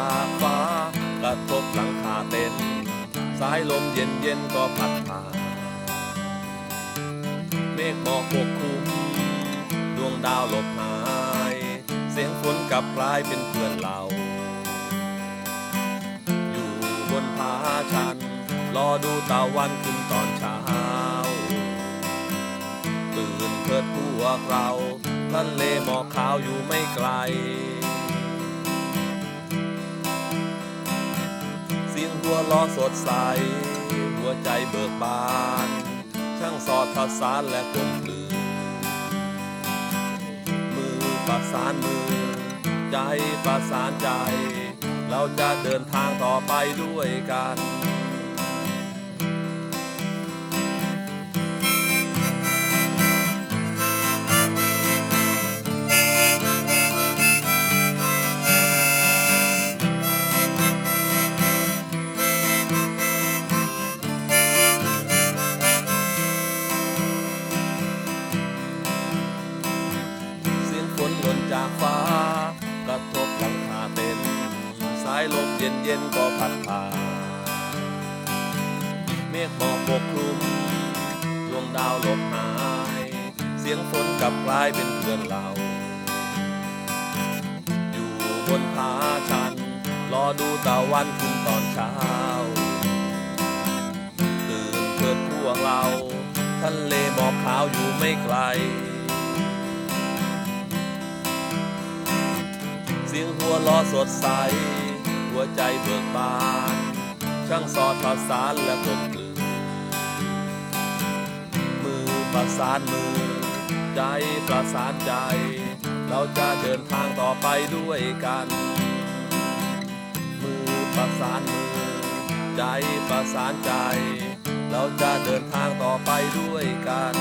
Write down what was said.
จากฟ้ากระทบหลังคาเต็นท์สายลมเย็นก็พัดผ่านเมฆหมอกปกคลุมดวงดาวหลบหายเสียงฝนกลับกลายเป็นเพื่อนเราอยู่บนผาชันรอดูตะวันขึ้นตอนเช้าตื่นเถิดพวกเราทะเลหมอกขาวอยู่ไม่ไกลเสียงหัวล้อสดใสหัวใจเบิกบานช่างสอดประสานและกลมกลืนมือประสานมือใจประสานใจเราจะเดินทางต่อไปด้วยกันฝนหล่นจากฟ้ากระทบหลังคาเต็นท์สายลมเย็นก็พัดผ่านเมฆหมอกปกคลุมดวงดาวหลบหายเสียงฝนกลับกลายเป็นเพื่อนเราอยู่บนผาชันรอดูตะวันขึ้นตอนเช้าตื่นเถิดพวกเราทะเลหมอกขาวอยู่ไม่ไกลเสียงหัวล้อสดใสหัวใจเบิกบานช่างสอดประสานและกลมกลืนมือประสานมือใจประสานใจเราจะเดินทางต่อไปด้วยกันมือประสานมือใจประสานใจเราจะเดินทางต่อไปด้วยกัน